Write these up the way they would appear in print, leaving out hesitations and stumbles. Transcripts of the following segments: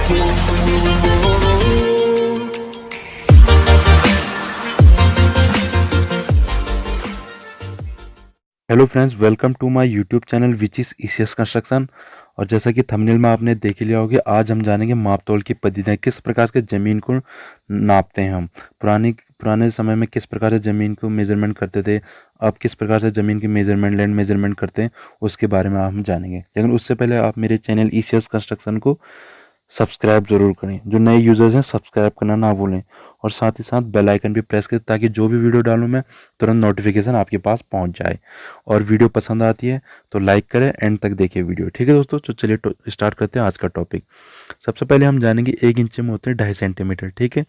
Hello friends, welcome to my YouTube channel which is ECS construction. और जैसा कि thumbnail में आपने देख ही लिया होगा, आज हम जानेंगे माप तोल की पद्धतियाँ, किस प्रकार के ज़मीन को नापते हैं हम। पुराने समय में किस प्रकार से ज़मीन को मेजरमेंट करते थे, अब किस प्रकार से ज़मीन की मेजरमेंट, लैंड मेजरमेंट करते हैं, उसके बारे में हम जानेंगे। लेकिन उससे पहले आप मेरे चैनल ईसीएस कंस्ट्रक्शन को सब्सक्राइब जरूर करें। जो नए यूजर्स हैं सब्सक्राइब करना ना भूलें, और साथ ही साथ बेल आइकन भी प्रेस करें ताकि जो भी वीडियो डालूं मैं तुरंत नोटिफिकेशन आपके पास पहुंच जाए। और वीडियो पसंद आती है तो लाइक करें, एंड तक देखिए वीडियो। ठीक है दोस्तों, तो चलिए स्टार्ट करते हैं आज का टॉपिक। सबसे पहले हम जानेंगे 1 इंच में होते हैं 2.5 सेंटीमीटर। ठीक है,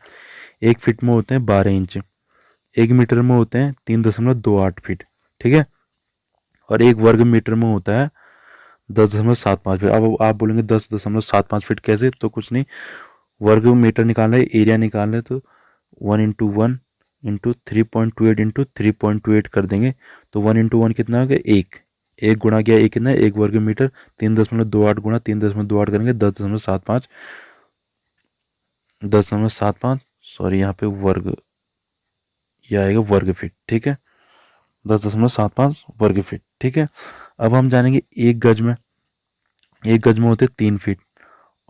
1 फीट में होते हैं 12 इंच, 1 मीटर में होते हैं 3.28 फीट। ठीक है, और 1 वर्ग मीटर में होता है 10.75 फीट। अब आप बोलेंगे 10.75 फीट कैसे, तो कुछ नहीं, वर्ग मीटर निकालना है, एरिया निकालना है, तो 1 × 1 × 3.28 कर देंगे। तो 1 × 1 कितना हो गया, 1। 1 गुणा गया 1 कितना है, 1 वर्ग मीटर। 3.28 गुणा 3.28 करेंगे 10.75, 10.75, सॉरी यहाँ पे वर्ग, यह आएगा वर्ग फीट। ठीक है, 10.75 वर्ग फीट। ठीक है, अब हम जानेंगे 1 गज में। 1 गज में होते 3 फीट,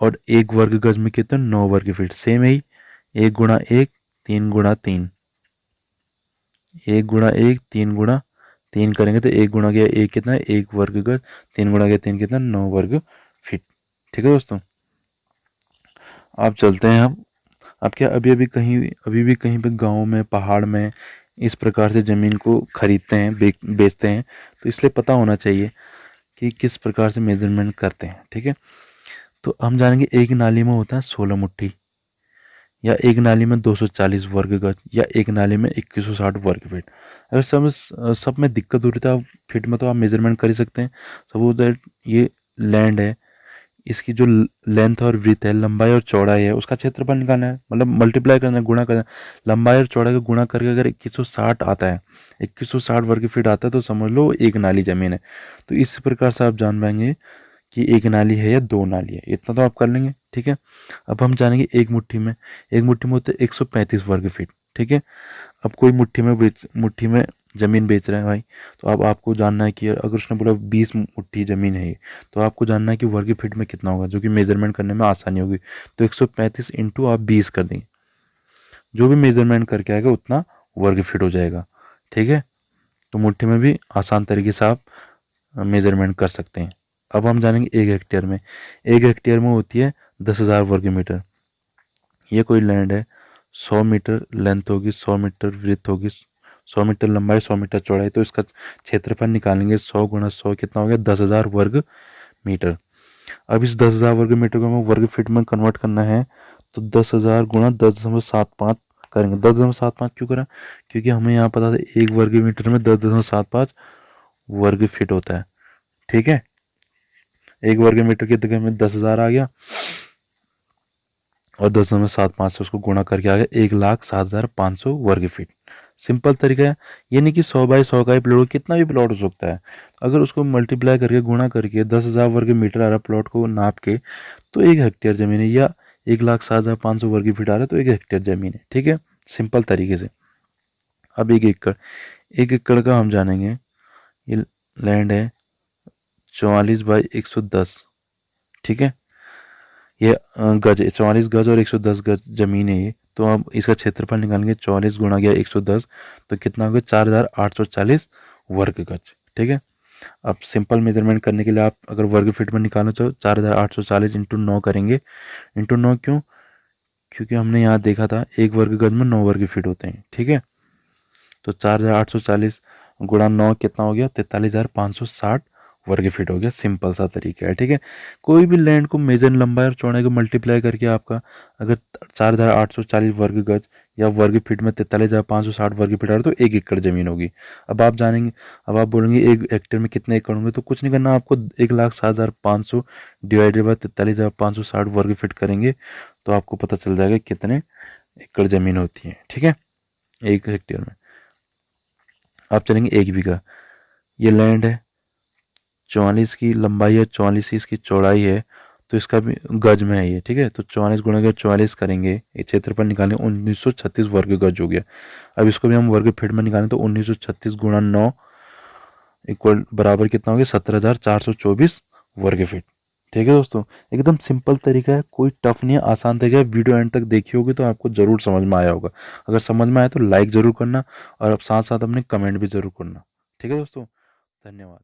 और 1 वर्ग गज में कितना, 9 वर्ग फीट। सेम है ही, 1 गुणा 1 3 गुणा 3, 1 गुणा 1 3 गुणा 3 करेंगे तो 1 गुणा गया 1 कितना है, 1 वर्ग गज, 3 गुणा गया 3 कितना, 9 वर्ग फीट। ठीक है दोस्तों, आप चलते हैं हम। आप क्या अभी भी कहीं पे गांव में, पहाड़ में इस प्रकार से ज़मीन को खरीदते हैं, बेचते हैं, तो इसलिए पता होना चाहिए कि किस प्रकार से मेजरमेंट करते हैं। ठीक है, तो हम जानेंगे एक नाली में होता है 16 मुट्ठी, या एक नाली में 240 वर्ग गज, या एक नाली में 2160 वर्ग फीट। अगर सब में दिक्कत हो रही है, आप फीट में तो आप मेजरमेंट कर ही सकते हैं। सपोज दैट ये लैंड है, इसकी जो लेंथ और विड्थ है, लंबाई और चौड़ाई है, उसका क्षेत्रफल निकालना है, मतलब मल्टीप्लाई करना है, गुणा करना है। लंबाई और चौड़ाई का गुणा करके अगर 2160 आता है, 2160 वर्ग फीट आता है, तो समझ लो एक नाली जमीन है। तो इस प्रकार से आप जान पाएंगे कि एक नाली है या 2 नाली है, इतना तो आप कर लेंगे। ठीक है, अब हम जानेंगे एक मुट्ठी में होते 135 वर्ग फीट। ठीक है, अब कोई मुट्ठी में जमीन बेच रहा है भाई, तो अब आपको जानना है कि अगर उसने बोला 20 मुट्ठी जमीन है, तो आपको जानना है कि वर्ग फीट में कितना होगा, जो कि मेजरमेंट करने में आसानी होगी। तो 135 इंटू आप 20 कर देंगे, जो भी मेजरमेंट करके आएगा उतना वर्ग फीट हो जाएगा। ठीक है, तो मुट्ठी में भी आसान तरीके से आप मेजरमेंट कर सकते हैं। अब हम जानेंगे 1 हेक्टेयर में। 1 हेक्टेयर में होती है 10,000 वर्ग मीटर। ये कोई लैंड है, 100 मीटर लेंथ होगी, 100 मीटर विड्थ होगी, 100 मीटर लंबाई, 100 मीटर चौड़ाई। तो इसका क्षेत्रफल निकालेंगे, 100 गुणा 100 कितना हो गया, 10,000 वर्ग मीटर। अब इस 10,000 वर्ग मीटर को हमें वर्ग फीट में कन्वर्ट करना है, तो 10,000 गुणा 10.75 करेंगे। 10.75 क्यों करा, क्योंकि हमें यहाँ पता था 1 वर्ग मीटर में 10.75 वर्ग फीट होता है। ठीक है, 1 वर्ग मीटर की जगह में 10,000 आ गया, और 10.75 से उसको गुणा करके आ गया 1,07,500 वर्ग फीट। सिंपल तरीका है, ये नहीं कि 100 बाई 100 का ही प्लॉट हो, कितना भी प्लॉट हो सकता है। अगर उसको मल्टीप्लाई करके, गुणा करके 10,000 वर्ग मीटर आ रहा प्लॉट को नाप के, तो 1 हेक्टेयर जमीन है, या 1,07,500 वर्ग फीट आ रहा है तो 1 हेक्टेयर जमीन है। ठीक है, सिंपल तरीके से। अब 1 एकड़, 1 एकड़ का हम जानेंगे। ये लैंड है 44/110। ठीक है, ये गज, 44 गज और 110 गज जमीन है ये। तो अब इसका क्षेत्रफल निकालेंगे, 44 गुणा गया 110, तो कितना हो गया, 4,840 वर्ग गज। ठीक है, अब सिंपल मेजरमेंट करने के लिए आप अगर वर्ग फीट में निकालना चाहो, 4,840 इंटू 9 करेंगे। इंटू 9 क्यों, क्योंकि हमने यहाँ देखा था 1 वर्ग गज में 9 वर्ग फीट होते हैं। ठीक है, तो 4,840 गुणा 9 कितना हो गया, 43,560 वर्ग फीट हो गया। सिंपल सा तरीका है। ठीक है, कोई भी लैंड को मेजर, लंबाई और चौड़ाई को मल्टीप्लाई करके आपका अगर 4,840 वर्ग गज या वर्ग फीट में 43,560 वर्ग फीट आ रहा है, तो 1 एकड़ जमीन होगी। अब आप जानेंगे, अब आप बोलेंगे 1 हेक्टेयर में कितने एकड़ होंगे, तो कुछ नहीं करना आपको, 1,07,500 डिवाइडेड बाय 43,560 वर्ग फीट करेंगे, तो आपको पता चल जाएगा कितने एकड़ जमीन होती है। ठीक है, 1 हेक्टेयर में। आप चलेंगे 1 बीघा। ये लैंड है, 44 की लंबाई है, 44 की इसकी चौड़ाई है, तो इसका भी गज में है ये, ठीक है। तो 44 गुणा के 44 करेंगे, ये क्षेत्रफल निकालें, 1936 वर्ग गज हो गया। अब इसको भी हम वर्ग फीट में निकालें तो 1936 गुणा 9 इक्वल बराबर कितना हो गया, 17,424 वर्ग फीट। ठीक है दोस्तों, एकदम सिंपल तरीका है, कोई टफ नहीं है, आसान तरीका है। वीडियो एंड तक देखी होगी तो आपको जरूर समझ में आया होगा। अगर समझ में आया तो लाइक जरूर करना और अब साथ साथ अपने कमेंट भी जरूर करना। ठीक है दोस्तों, धन्यवाद।